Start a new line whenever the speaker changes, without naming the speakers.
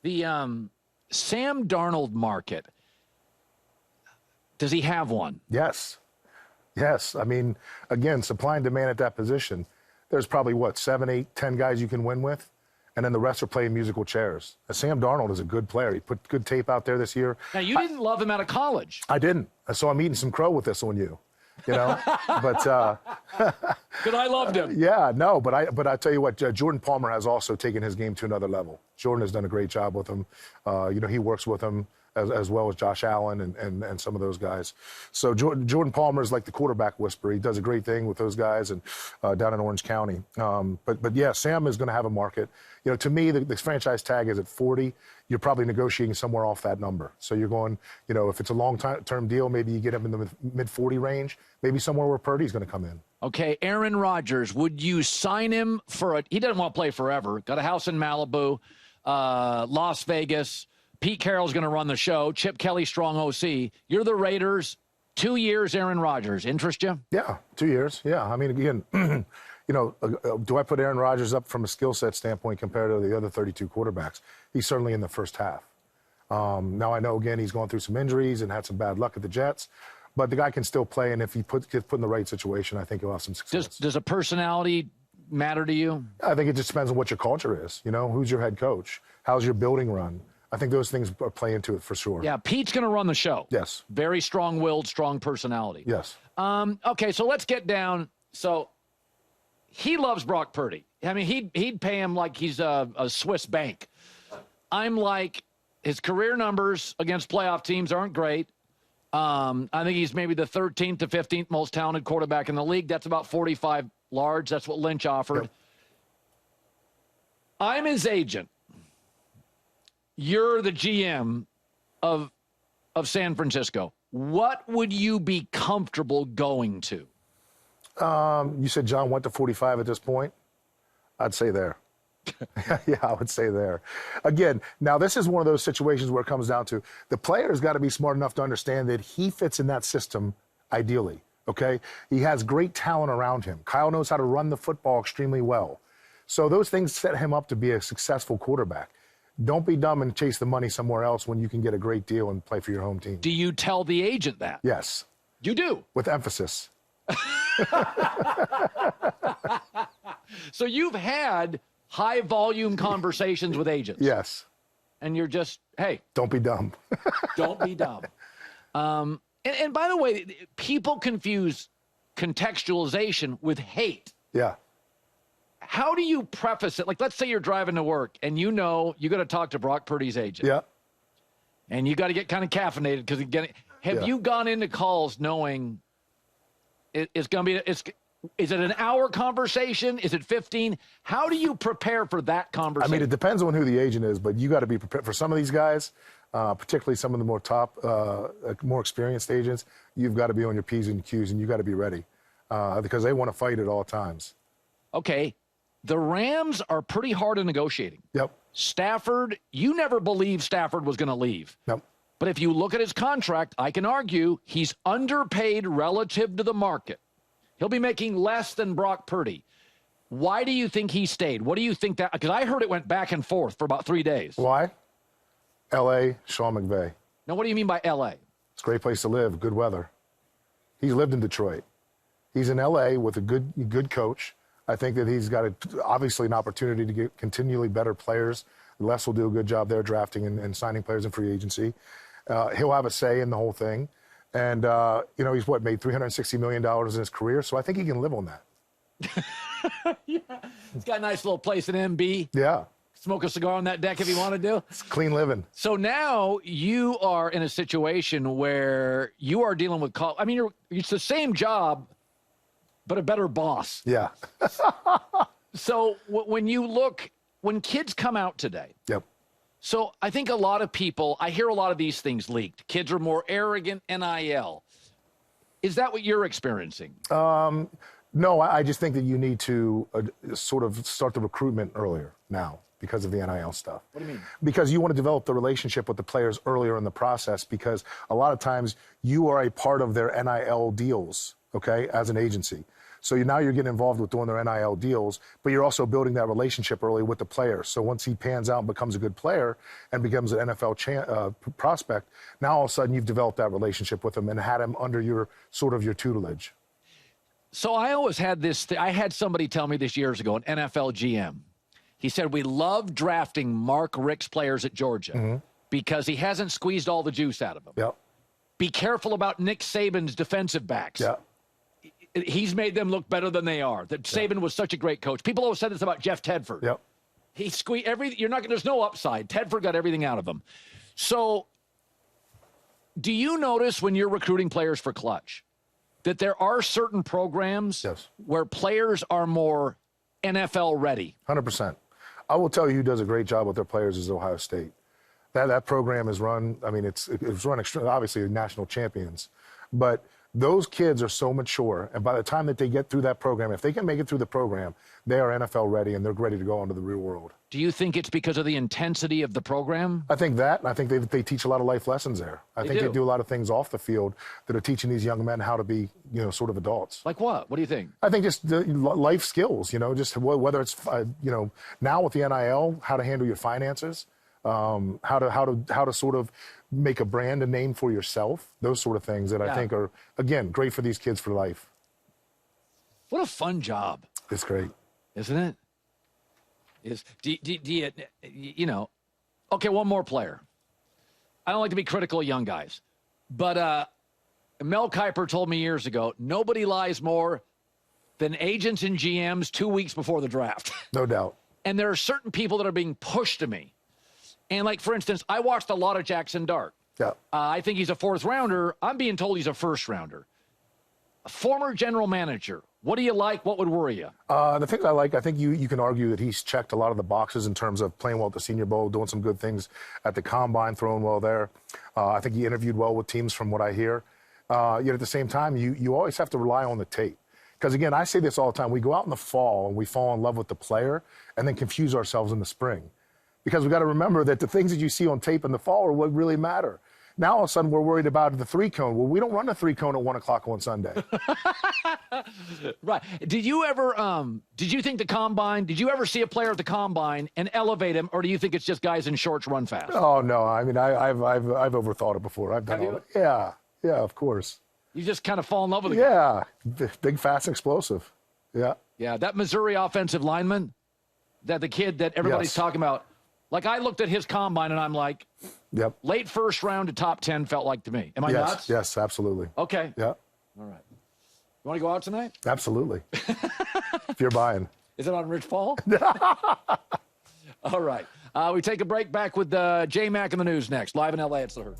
The Sam Darnold market, does he have one?
Yes. Yes. I mean, again, supply and demand at that position. There's probably, 7, 8, 10 guys you can win with, and then the rest are playing musical chairs. Sam Darnold is a good player. He put good tape out there this year.
Now, you didn't love him out of college.
I didn't. So I'm eating some crow with this on you. But
because I loved him.
Yeah, no, but I tell you what, Jordan Palmer has also taken his game to another level. Jordan has done a great job with him. He works with him as well as Josh Allen and some of those guys. So Jordan Palmer is like the quarterback whisperer. He does a great thing with those guys and down in Orange County. But yeah, Sam is going to have a market. To me, the franchise tag is at 40. You're probably negotiating somewhere off that number. So you're going, if it's a long-term deal, maybe you get him in the mid-40 range, maybe somewhere where Purdy's going to come in.
Okay, Aaron Rodgers, would you sign him he doesn't want to play forever. Got a house in Malibu, Las Vegas. Pete Carroll's going to run the show. Chip Kelly, strong OC. You're the Raiders. 2 years, Aaron Rodgers. Interest you?
Yeah, 2 years. Yeah. I mean, again, do I put Aaron Rodgers up from a skill set standpoint compared to the other 32 quarterbacks? He's certainly in the first half. Now, I know, again, he's going through some injuries and had some bad luck at the Jets, but the guy can still play, and if he gets put in the right situation, I think he'll have some success.
Does a personality matter to you?
I think it just depends on what your culture is. Who's your head coach? How's your building run? I think those things play into it for sure.
Yeah, Pete's going to run the show.
Yes.
Very strong-willed, strong personality.
Yes.
Okay, so let's get down. So he loves Brock Purdy. I mean, he'd pay him like he's a Swiss bank. I'm like, his career numbers against playoff teams aren't great. I think he's maybe the 13th to 15th most talented quarterback in the league. That's about 45 large. That's what Lynch offered.
Yep.
I'm his agent. You're the GM of San Francisco. What would you be comfortable going to?
You said John went to 45 at this point. I'd say there. Yeah, I would say there. Again, now this is one of those situations where it comes down to the player's got to be smart enough to understand that he fits in that system ideally, okay? He has great talent around him. Kyle knows how to run the football extremely well. So those things set him up to be a successful quarterback. Don't be dumb and chase the money somewhere else when you can get a great deal and play for your home team.
Do you tell the agent that?
Yes.
You do?
With emphasis.
So you've had high-volume conversations with agents?
Yes.
And you're just, hey.
Don't be dumb.
Don't be dumb. And by the way, people confuse contextualization with hate.
Yeah.
How do you preface it? Like, let's say you're driving to work and you got to talk to Brock Purdy's agent.
Yeah.
And you got to get kind of caffeinated because have you gone into calls knowing it's going to be is it an hour conversation? Is it 15? How do you prepare for that conversation?
I mean, it depends on who the agent is, but you got to be prepared for some of these guys, particularly some of the more top, more experienced agents. You've got to be on your P's and Q's, and you got to be ready because they want to fight at all times.
Okay. The Rams are pretty hard in negotiating.
Yep.
Stafford, you never believed Stafford was going to leave.
Yep.
But if you look at his contract, I can argue he's underpaid relative to the market. He'll be making less than Brock Purdy. Why do you think he stayed? What do you think that? Because I heard it went back and forth for about 3 days.
Why? L.A., Sean McVay.
Now, what do you mean by L.A.?
It's a great place to live, good weather. He's lived in Detroit. He's in L.A. with a good coach. I think that he's got obviously an opportunity to get continually better players. Les will do a good job there drafting and signing players in free agency. He'll have a say in the whole thing. And, he's made $360 million in his career. So I think he can live on that.
Yeah. He's got a nice little place in MB.
Yeah.
Smoke a cigar on that deck if you want to do.
It's clean living.
So now you are in a situation where you are dealing with it's the same job, but a better boss.
Yeah.
So when kids come out today.
Yep.
So I think a lot of people, I hear a lot of these things leaked. Kids are more arrogant, NIL. Is that what you're experiencing?
No, I just think that you need to sort of start the recruitment earlier now because of the NIL stuff.
What do you mean?
Because you want to develop the relationship with the players earlier in the process because a lot of times you are a part of their NIL deals, okay, as an agency. So now you're getting involved with doing their NIL deals, but you're also building that relationship early with the player. So once he pans out and becomes a good player and becomes an NFL prospect, now all of a sudden you've developed that relationship with him and had him under your tutelage.
So I always had this. I had somebody tell me this years ago, an NFL GM. He said, we love drafting Mark Richt's players at Georgia because he hasn't squeezed all the juice out of them.
Yep.
Be careful about Nick Saban's defensive backs.
Yeah.
He's made them look better than they are. That Saban was such a great coach. People always said this about Jeff Tedford.
Yep.
He squeezed everything. There's no upside. Tedford got everything out of him. So do you notice when you're recruiting players for Clutch that there are certain programs where players are more NFL ready?
100%. I will tell you who does a great job with their players is Ohio State. That program is run, I mean, it's run extremely, obviously national champions, but those kids are so mature, and by the time that they get through that program, if they can make it through the program, they are NFL ready and they're ready to go into the real world.
Do you think it's because of the intensity of the program?
I think that, and I think they teach a lot of life lessons there. I think they do a lot of things off the field that are teaching these young men how to be, sort of adults.
Like what? What do you think?
I think just the life skills, just whether it's, now with the NIL, how to handle your finances, how to sort of make a brand, a name for yourself, those sort of things that I think are, again, great for these kids for life.
What a fun job.
It's great.
Isn't it? Do you, okay, one more player. I don't like to be critical of young guys, but Mel Kiper told me years ago, nobody lies more than agents and GMs 2 weeks before the draft.
No doubt.
And there are certain people that are being pushed to me. And like, for instance, I watched a lot of Jackson Dart.
Yeah.
I think he's a fourth rounder. I'm being told he's a first rounder. A former general manager. What do you like? What would worry you?
The things I like, I think you can argue that he's checked a lot of the boxes in terms of playing well at the Senior Bowl, doing some good things at the Combine, throwing well there. I think he interviewed well with teams from what I hear. Yet at the same time, you always have to rely on the tape. Because, again, I say this all the time. We go out in the fall and we fall in love with the player and then confuse ourselves in the spring. Because we've got to remember that the things that you see on tape in the fall are what really matter. Now, all of a sudden, we're worried about the 3-cone. Well, we don't run a 3-cone at 1 o'clock on Sunday.
Right. Did you ever, did you think the Combine, did you ever see a player at the Combine and elevate him, or do you think it's just guys in shorts run fast?
Oh, no. I mean, I've overthought it before. I've done all that. Yeah. Yeah, of course.
You just kind of fall in love with the guy.
Yeah. Big, fast, explosive. Yeah.
Yeah, that Missouri offensive lineman, that the kid that everybody's talking about, like I looked at his Combine and I'm like,
yep.
Late first round to top 10 felt like to me. Am I nuts?
Yes, absolutely.
Okay.
Yeah.
All right. You want to go out tonight?
Absolutely. If you're buying.
Is it on Rich Paul? All right. We take a break. Back with J-Mac in the news next. Live in L.A. It's The Herd.